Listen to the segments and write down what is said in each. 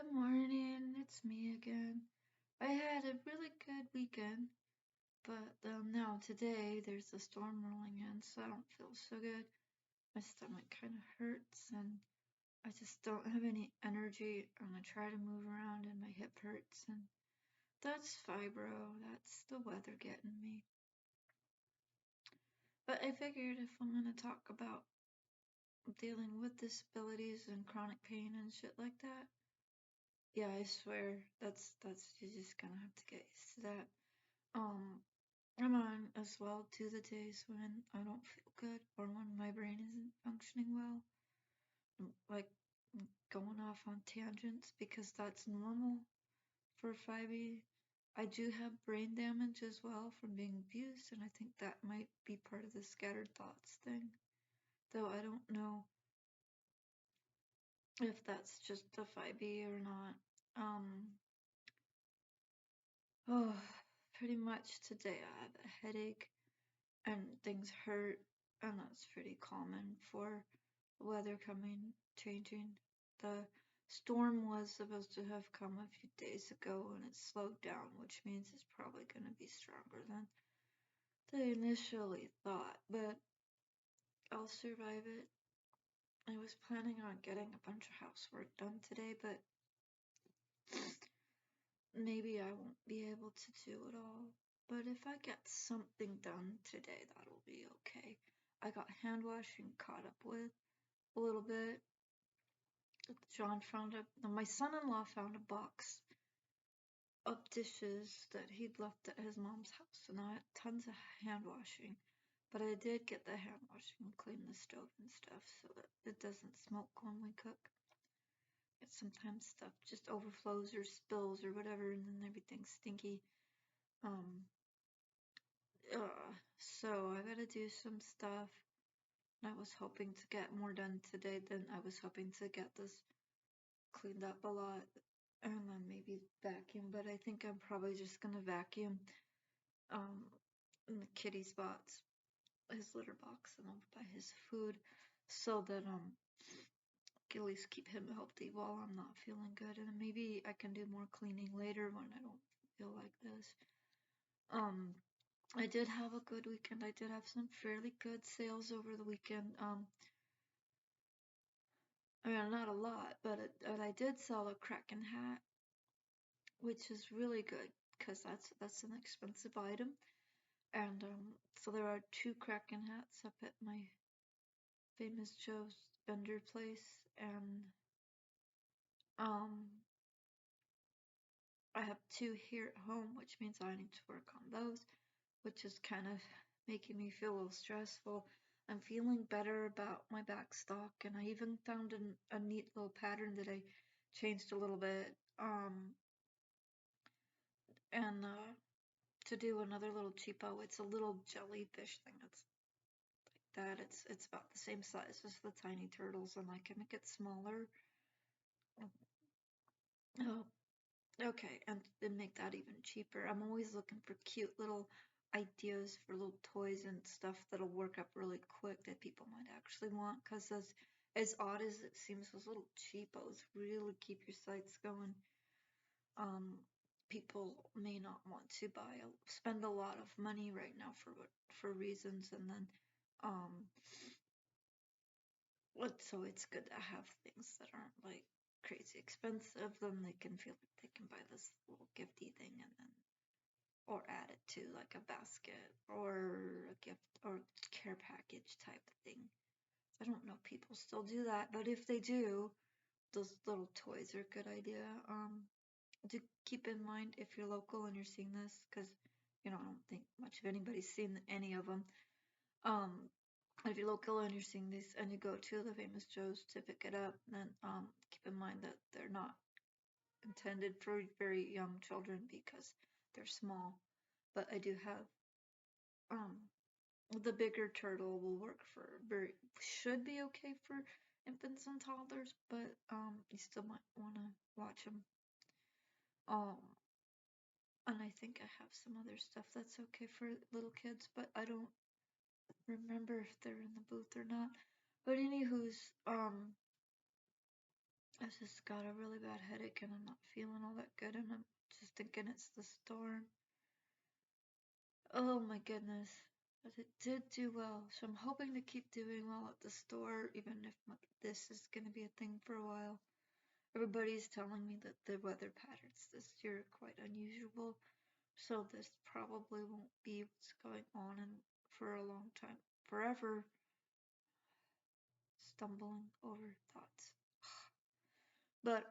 Good morning, it's me again. I had a really good weekend, but now today there's a storm rolling in, so I don't feel so good. My stomach kind of hurts, and I just don't have any energy. I'm gonna try to move around, and my hip hurts, and that's fibro. That's the weather getting me. But I figured if I'm gonna talk about dealing with disabilities and chronic pain and shit like that, yeah, I swear that's you're just gonna have to get used to that. Um, I'm on as well to the days when I don't feel good or when my brain isn't functioning well. Like going off on tangents because that's normal for 5e. I do have brain damage as well from being abused, and I think that might be part of the scattered thoughts thing. Though I don't know if that's just a 5e or not. Oh, pretty much today I have a headache and things hurt, and that's pretty common for weather changing. The storm was supposed to have come a few days ago and it slowed down, which means it's probably going to be stronger than they initially thought, but I'll survive it. I was planning on getting a bunch of housework done today, but maybe I won't be able to do it all. But if I get something done today, that'll be okay. I got hand washing caught up with a little bit. John found my son-in-law found a box of dishes that he'd left at his mom's house, and I had tons of hand washing. But I did get the hand washing and clean the stove and stuff so that it doesn't smoke when we cook. Sometimes stuff just overflows or spills or whatever, and then everything's stinky. Um, so I gotta do some stuff. I was hoping to get more done today than I was hoping to get this cleaned up a lot and then maybe vacuum, but I think I'm probably just gonna vacuum um in the kitty spots, his litter box, and over by his food so that at least keep him healthy while I'm not feeling good, and then maybe I can do more cleaning later when I don't feel like this. Um I did have a good weekend. I did have some fairly good sales over the weekend. I mean, not a lot, but I did sell a Kraken hat, which is really good because that's an expensive item. And so there are two Kraken hats up at my famous Joe's vendor place, and um, I have two here at home, which means I need to work on those, which is kind of making me feel a little stressful. I'm feeling better about my back stock, and I even found a neat little pattern that I changed a little bit. And to do another little cheapo, it's a little jellyfish thing that's like that. It's about the same size as the tiny turtles, and I can make it smaller. Oh, okay, and then make that even cheaper. I'm always looking for cute little ideas for little toys and stuff that'll work up really quick that people might actually want. Because as odd as it seems, those little cheapos really keep your sites going. Um, people may not want to spend a lot of money right now for reasons, and then um, so it's good to have things that aren't like crazy expensive. Then they can feel like they can buy this little gifty thing and then or add it to like a basket or a gift or care package type thing. I don't know if people still do that, but if they do, those little toys are a good idea. Do keep in mind if you're local and you're seeing this, because I don't think much of anybody's seen any of them. If you're local and you're seeing these and you go to the famous Joe's to pick it up, then keep in mind that they're not intended for very young children because they're small. But I do have um the bigger turtle will work for very should be okay for infants and toddlers, but you still might want to watch them. Um, and I think I have some other stuff that's okay for little kids, but I don't remember if they're in the booth or not. But anywho's, I just got a really bad headache and I'm not feeling all that good and I'm just thinking it's the storm. Oh my goodness. But it did do well, so I'm hoping to keep doing well at the store, even if this is going to be a thing for a while. Everybody's telling me that the weather patterns this year are quite unusual, so this probably won't be what's going on for a long time. Forever stumbling over thoughts. But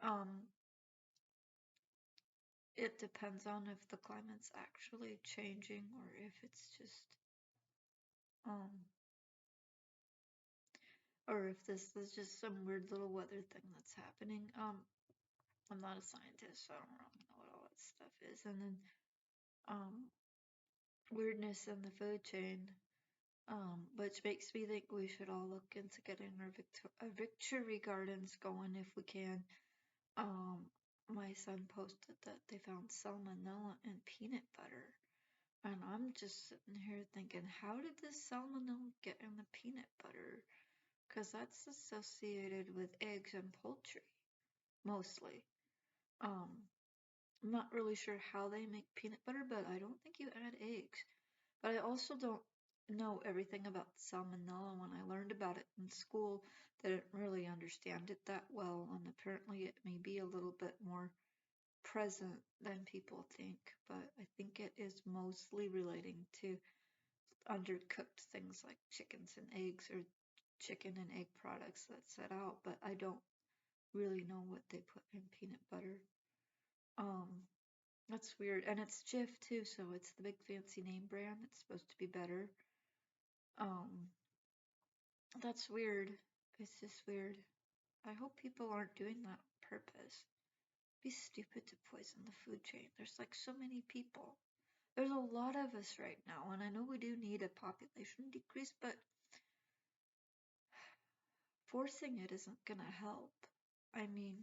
it depends on if the climate's actually changing or if it's just um or if this is just some weird little weather thing that's happening. I'm not a scientist, so I don't really know what all that stuff is. And then um weirdness in the food chain, which makes me think we should all look into getting our victory gardens going if we can. Um, my son posted that they found salmonella in peanut butter. And I'm just sitting here thinking, how did this salmonella get in the peanut butter? Because that's associated with eggs and poultry, mostly. Um, I'm not really sure how they make peanut butter, but I don't think you add eggs. But I also don't know everything about salmonella. When I learned about it in school, I didn't really understand it that well, and apparently it may be a little bit more present than people think. But I think it is mostly relating to undercooked things like chickens and eggs or chicken and egg products that set out, but I don't really know what they put in peanut butter. Um, that's weird. And it's Jif too, so it's the big fancy name brand. It's supposed to be better. Um, that's weird. It's just weird. I hope people aren't doing that on purpose. It'd be stupid to poison the food chain. There's like so many people. There's a lot of us right now, and I know we do need a population decrease, but forcing it isn't gonna help. I mean,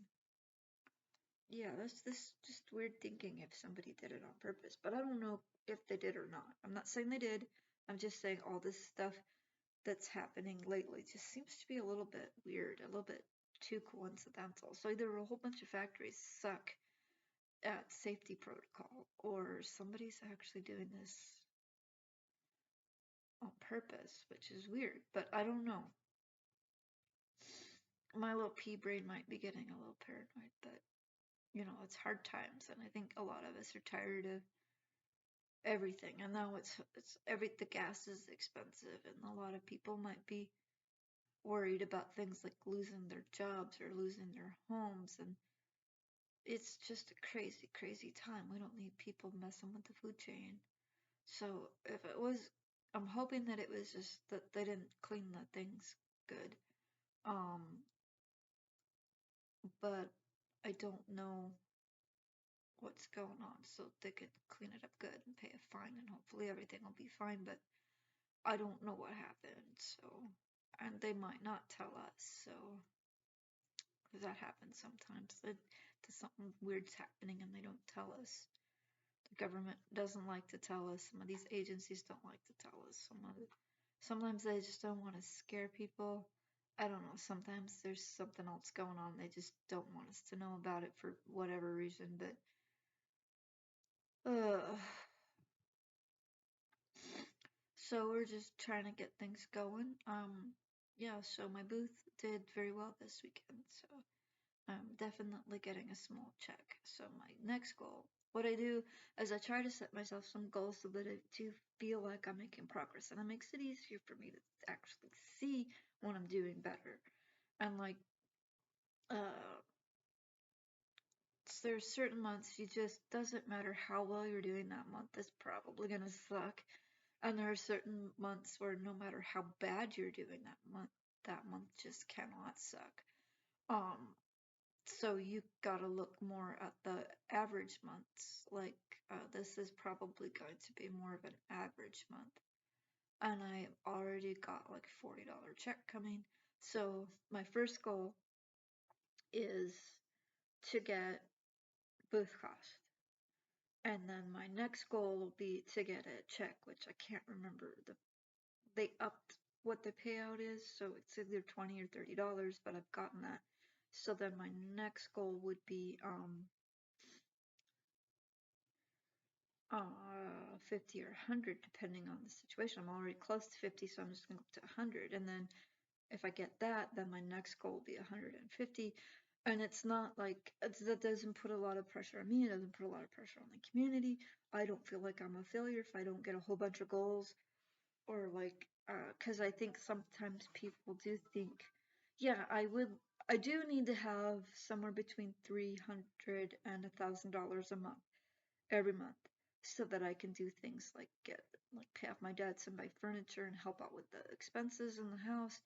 yeah, that's this just weird thinking if somebody did it on purpose, but I don't know if they did or not. I'm not saying they did. I'm just saying all this stuff that's happening lately just seems to be a little bit weird, a little bit too coincidental. So either a whole bunch of factories suck at safety protocol or somebody's actually doing this on purpose, which is weird, but I don't know. My little pea brain might be getting a little paranoid, but it's hard times, and I think a lot of us are tired of everything. And now the gas is expensive, and a lot of people might be worried about things like losing their jobs or losing their homes, and it's just a crazy, crazy time. We don't need people messing with the food chain. So if it was, I'm hoping that it was just that they didn't clean the things good. Um, but I don't know what's going on, so they could clean it up good and pay a fine, and hopefully everything will be fine. But I don't know what happened, so and they might not tell us, so because that happens sometimes. That something weird's happening and they don't tell us. The government doesn't like to tell us. Some of these agencies don't like to tell us. Sometimes they just don't want to scare people. I don't know. Sometimes there's something else going on. They just don't want us to know about it for whatever reason. But so we're just trying to get things going. Yeah, so my booth did very well this weekend, so I'm definitely getting a small check. So my next goal, what I do is I try to set myself some goals so that I do feel like I'm making progress, and it makes it easier for me to actually see when I'm doing better. And like, uh, there's certain months you just doesn't matter how well you're doing that month, it's probably gonna suck. And there are certain months where no matter how bad you're doing that month just cannot suck. Um, so you gotta look more at the average months. Like, this is probably going to be more of an average month. And I already got like $40 check coming. So my first goal is to get booth cost. And then my next goal will be to get a check, which I can't remember they upped what the payout is, so it's either $20 or $30, but I've gotten that. So then my next goal would be 50 or 100 depending on the situation. I'm already close to 50, so I'm just gonna go up to 100, and then if I get that, then my next goal will be 150. And it's not like that doesn't put a lot of pressure on me. It doesn't put a lot of pressure on the community. I don't feel like I'm a failure if I don't get a whole bunch of goals, or like, because I think sometimes people do think, yeah, I do need to have somewhere between 300 and $1,000 a month every month so that I can do things like pay off my debts and buy furniture and help out with the expenses in the house,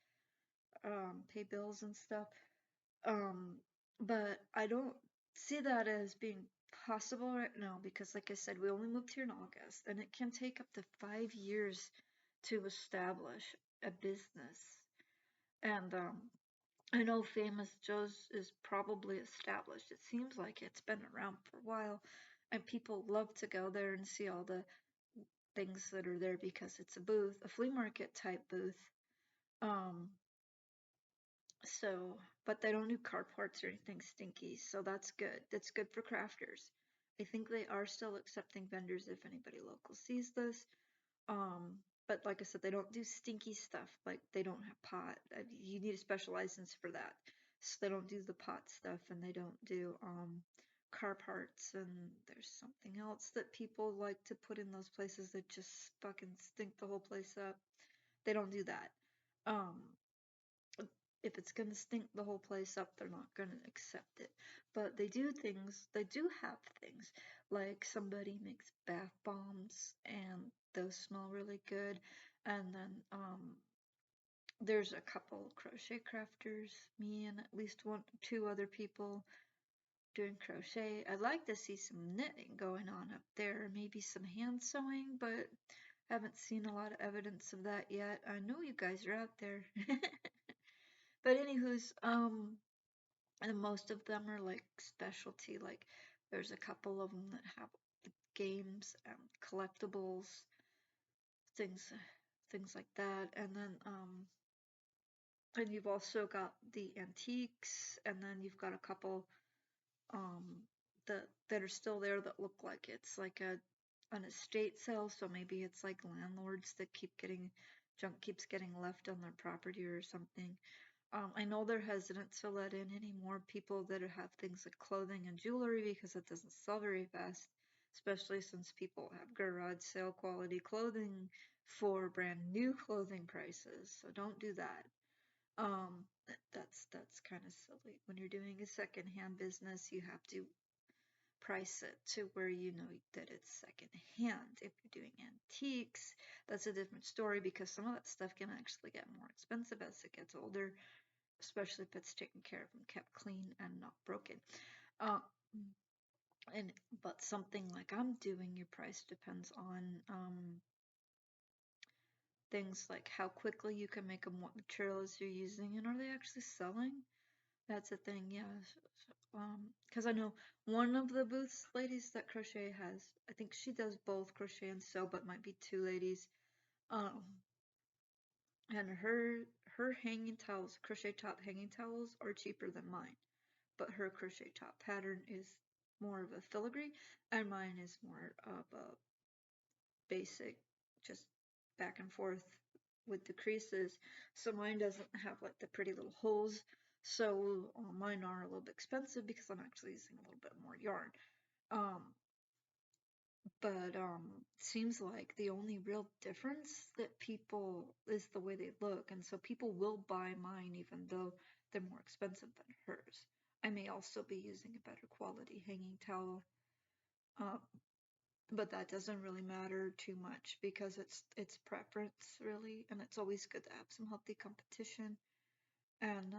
pay bills and stuff. Um, but I don't see that as being possible right now because, like I said, we only moved here in August, and it can take up to 5 years to establish a business. And I know Famous Joe's is probably established. It seems like it's been around for a while, and people love to go there and see all the things that are there because it's a booth, a flea market type booth. Um, so, but they don't do car parts or anything stinky, so that's good. That's good for crafters. I think they are still accepting vendors if anybody local sees this. Um, but like I said, they don't do stinky stuff. Like they don't have pot. You need a special license for that. So they don't do the pot stuff, and they don't do car parts, and there's something else that people like to put in those places that just fucking stink the whole place up. They don't do that. Um, if it's gonna stink the whole place up, they're not gonna accept it. But they do have things like somebody makes bath bombs and those smell really good. And then there's a couple crochet crafters, me and at least two other people doing crochet. I'd like to see some knitting going on up there, maybe some hand sewing, but haven't seen a lot of evidence of that yet. I know you guys are out there. But anywho's, and most of them are like specialty. Like there's a couple of them that have games and collectibles, things, things like that. And then, and you've also got the antiques, and then you've got a couple, um, that are still there that look like it's like an estate sale. So maybe it's like landlords that keep getting junk keeps getting left on their property or something. I know they're hesitant to let in any more people that have things like clothing and jewelry because it doesn't sell very fast, especially since people have garage sale quality clothing for brand new clothing prices. So don't do that. That's kind of silly. When you're doing a secondhand business, you have to price it to where you know that it's secondhand. If you're doing antiques, that's a different story because some of that stuff can actually get more expensive as it gets older, especially if it's taken care of and kept clean and not broken. Uh, and but something like I'm doing, your price depends on things like how quickly you can make them, what materials you're using, and are they actually selling? That's a thing, yeah. Because I know one of the booths ladies that crochet has, I think she does both crochet and sew, but might be two ladies. Um, and her hanging towels, crochet top hanging towels, are cheaper than mine. But her crochet top pattern is more of a filigree, and mine is more of a basic, just back and forth with the creases. So mine doesn't have like the pretty little holes. So mine are a little bit expensive because I'm actually using a little bit more yarn. Um, but seems like the only real difference that people is the way they look, and so people will buy mine even though they're more expensive than hers. I may also be using a better quality hanging towel, uh, but that doesn't really matter too much because it's preference really, and it's always good to have some healthy competition. And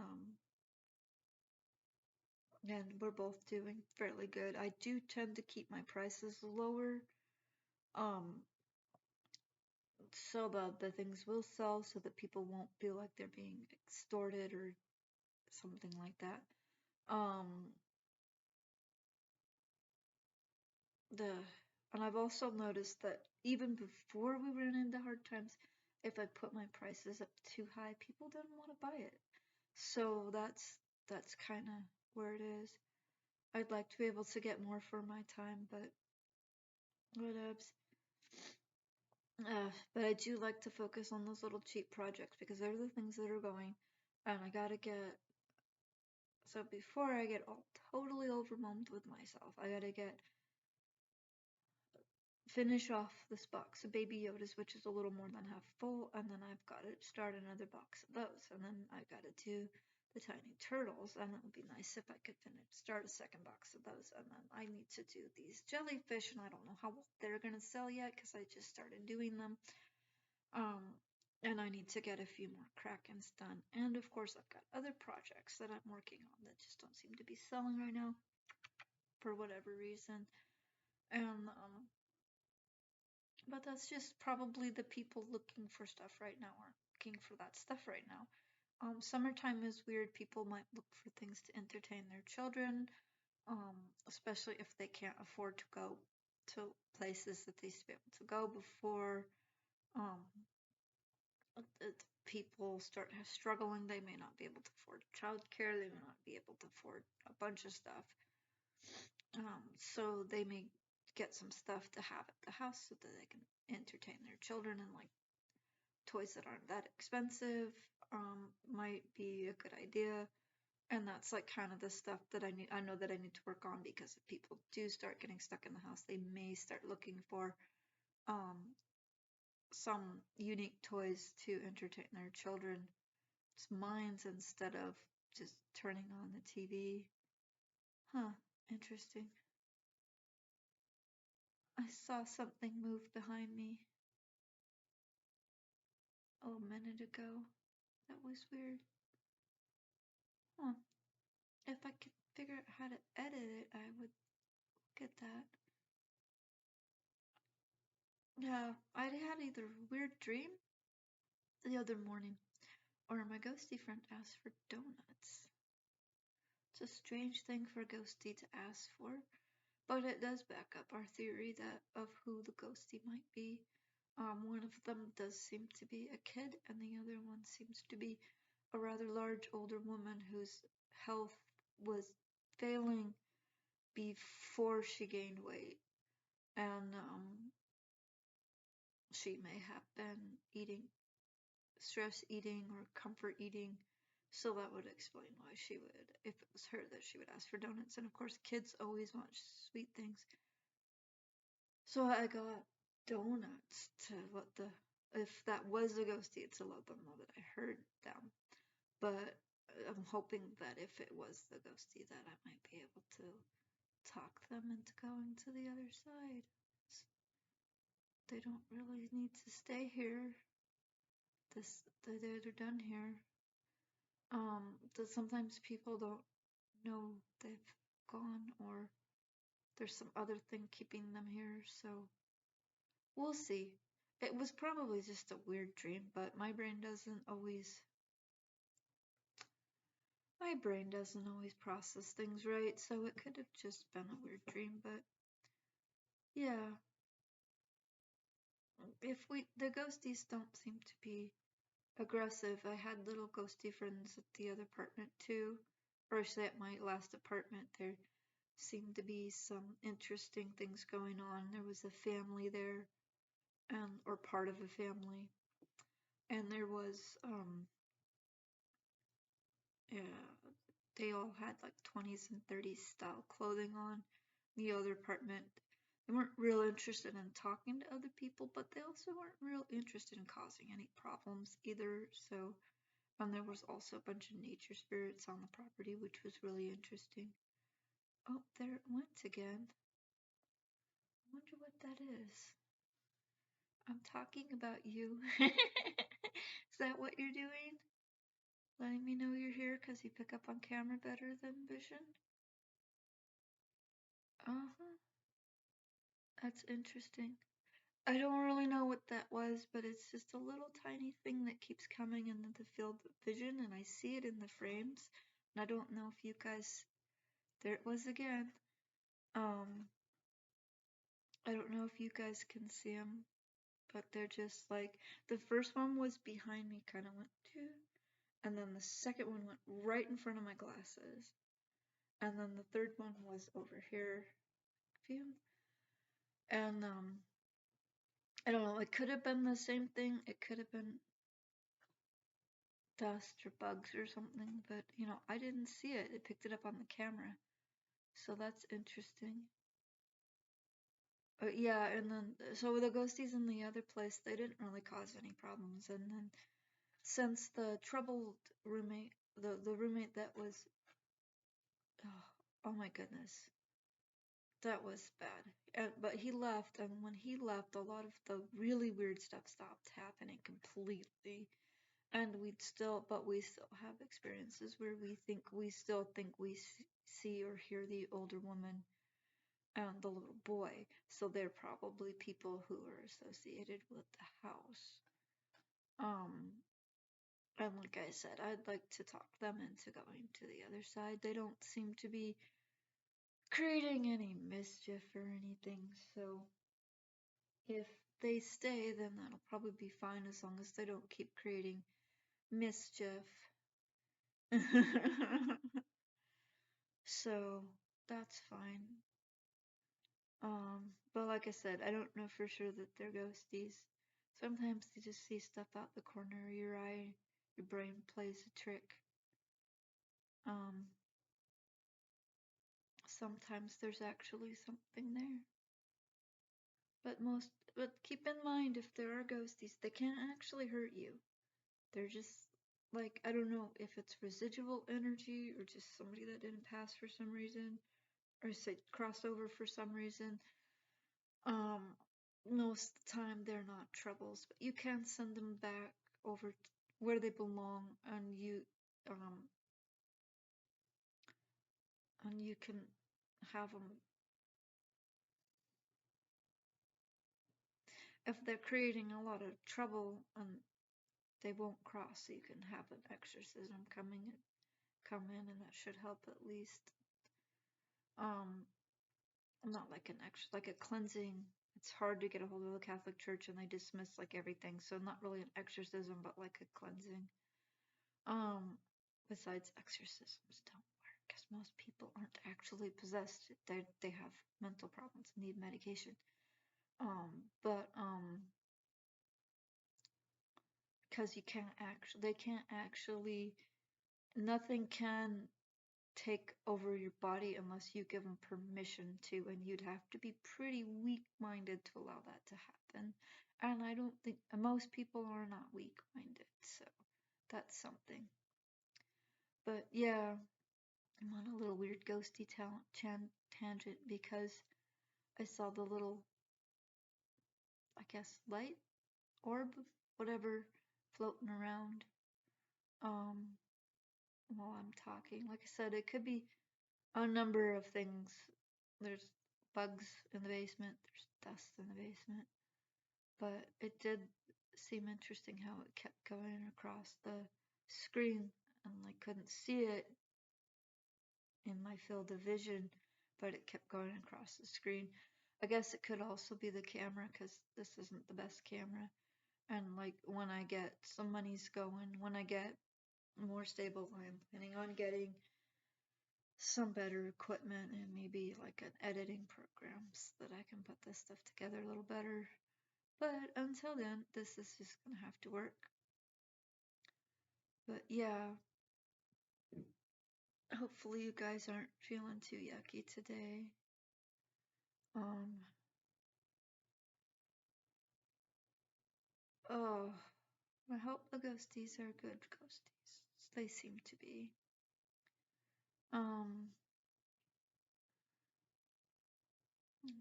we're both doing fairly good. I do tend to keep my prices lower, um, so the things will sell so that people won't feel like they're being extorted or something like that. Um, the and I've also noticed that even before we ran into hard times, if I put my prices up too high, people didn't want to buy it. So that's kind of where it is. I'd like to be able to get more for my time, but whatevs. But I do like to focus on those little cheap projects because they're the things that are going. And I gotta get, so before I get all totally overwhelmed with myself, I gotta finish off this box of Baby Yodas, which is a little more than half full, and then I've got to start another box of those, and then I got to do the tiny turtles, and it would be nice if I could start a second box of those, and then I need to do these jellyfish, and I don't know how well they're gonna sell yet because I just started doing them, and I need to get a few more Krakens done, and of course I've got other projects that I'm working on that just don't seem to be selling right now for whatever reason, and but that's just probably the people looking for stuff right now aren't looking for that stuff right now. Summertime is weird. People might look for things to entertain their children, especially if they can't afford to go to places that they used to be able to go before. Um, People start struggling. They may not be able to afford childcare. They may not be able to afford a bunch of stuff. So they may get some stuff to have at the house so that they can entertain their children, and like toys that aren't that expensive might be a good idea. And that's like kind of the stuff that I know that I need to work on, because if people do start getting stuck in the house, they may start looking for some unique toys to entertain their children's minds instead of just turning on the TV. Huh, interesting. I saw something move behind me a minute ago. That was weird. Huh. If I could figure out how to edit it, I would get that. Yeah, I had either a weird dream the other morning, or my ghosty friend asked for donuts. It's a strange thing for a ghosty to ask for, but it does back up our theory that of who the ghosty might be. One of them does seem to be a kid, and the other one seems to be a rather large older woman whose health was failing before she gained weight, and she may have been eating stress eating or comfort eating. So that would explain why she would, if it was her, that she would ask for donuts. And of course, kids always want sweet things. So I got donuts to let if that was a ghostie, to let them know that I heard them. But I'm hoping that if it was the ghostie, that I might be able to talk them into going to the other side. They don't really need to stay here. They're done here. That sometimes people don't know they've gone, or there's some other thing keeping them here, so we'll see. It was probably just a weird dream, but my brain doesn't always process things right, so it could have just been a weird dream, but yeah. The ghosties don't seem to be aggressive. I had little ghosty friends at the other apartment too, or actually at my last apartment. There seemed to be some interesting things going on. There was a family there, or part of a family, and there was yeah, they all had like 20s and 30s style clothing on. The other apartment, they weren't real interested in talking to other people, but they also weren't real interested in causing any problems either. So, and there was also a bunch of nature spirits on the property, which was really interesting. Oh, there it went again. I wonder what that is. I'm talking about you. Is that what you're doing? Letting me know you're here because you pick up on camera better than vision? Uh-huh. That's interesting. I don't really know what that was, but it's just a little tiny thing that keeps coming into the field of vision, and I see it in the frames. And I don't know if you guys, there it was again. I don't know if you guys can see them, but they're just like, the first one was behind me, kind of went to, And then the second one went right in front of my glasses. And then the third one was over here. And I don't know, it could have been the same thing. It could have been dust or bugs or something, but I didn't see it. It picked it up on the camera. So that's interesting. Yeah, and then so the ghosties in the other place, they didn't really cause any problems. And then since the troubled roommate, the roommate that was, oh my goodness, that was bad. But he left, and when he left, a lot of the really weird stuff stopped happening completely. And we still have experiences where we still think we see or hear the older woman and the little boy. So they're probably people who are associated with the house. And like I said, I'd like to talk them into going to the other side. They don't seem to be creating any mischief or anything. So if they stay, then that'll probably be fine as long as they don't keep creating mischief. So that's fine. But like I said, I don't know for sure that they're ghosties. Sometimes you just see stuff out the corner of your eye. Your brain plays a trick. Sometimes there's actually something there. But keep in mind, if there are ghosties, they can't actually hurt you. They're just like, I don't know if it's residual energy or just somebody that didn't pass for some reason or say cross over for some reason. Most of the time they're not troubles, but you can send them back over where they belong, um and you can have them if they're creating a lot of trouble and they won't cross, so you can have an exorcism come in, and that should help at least. Not like like a cleansing. It's hard to get a hold of the Catholic Church, and they dismiss like everything, so not really an exorcism, but like a cleansing. Besides, exorcisms don't work because most people aren't actually possessed. They have mental problems and need medication. But because they can't actually, nothing can take over your body unless you give them permission to, and you'd have to be pretty weak-minded to allow that to happen. And I don't think most people are not weak-minded, so that's something. But yeah, I'm on a little weird ghosty tangent because I saw the little, I guess, light orb, whatever, floating around while I'm talking. Like I said, it could be a number of things. There's bugs in the basement, there's dust in the basement, but it did seem interesting how it kept going across the screen, and I couldn't see it in my field of vision, but it kept going across the screen. I guess it could also be the camera because this isn't the best camera. And like when I get some monies going, when I get more stable, I'm planning on getting some better equipment and maybe like an editing programs that I can put this stuff together a little better. But until then, this is just gonna have to work. But yeah, hopefully you guys aren't feeling too yucky today. Oh, I hope the ghosties are good ghosties. They seem to be.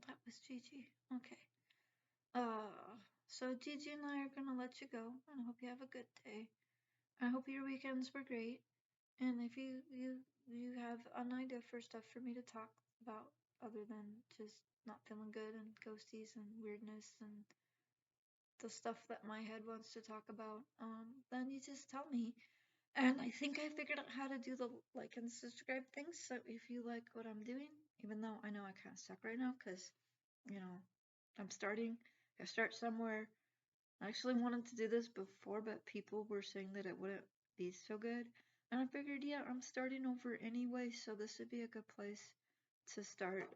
That was Gigi. Okay. So Gigi and I are gonna let you go, and I hope you have a good day. I hope your weekends were great. And if you have an idea for stuff for me to talk about other than just not feeling good and ghosties and weirdness and the stuff that my head wants to talk about, then you just tell me. And I think I figured out how to do the like and subscribe thing. So if you like what I'm doing, even though I know I kind of suck right now because, I'm starting, I start somewhere. I actually wanted to do this before, but people were saying that it wouldn't be so good. And I figured, yeah, I'm starting over anyway, so this would be a good place to start.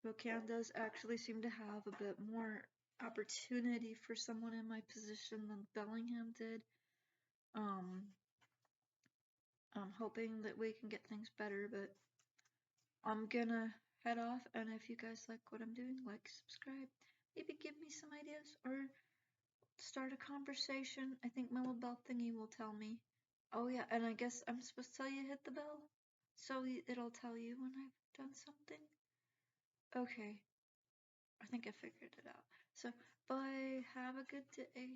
Bocan does actually seem to have a bit more opportunity for someone in my position than Bellingham did. I'm hoping that we can get things better, but I'm gonna head off, and if you guys like what I'm doing, like, subscribe, maybe give me some ideas, or start a conversation. I think my little bell thingy will tell me. Oh yeah, and I guess I'm supposed to tell you to hit the bell, so it'll tell you when I've done something. Okay, I think I figured it out. So, bye, have a good day.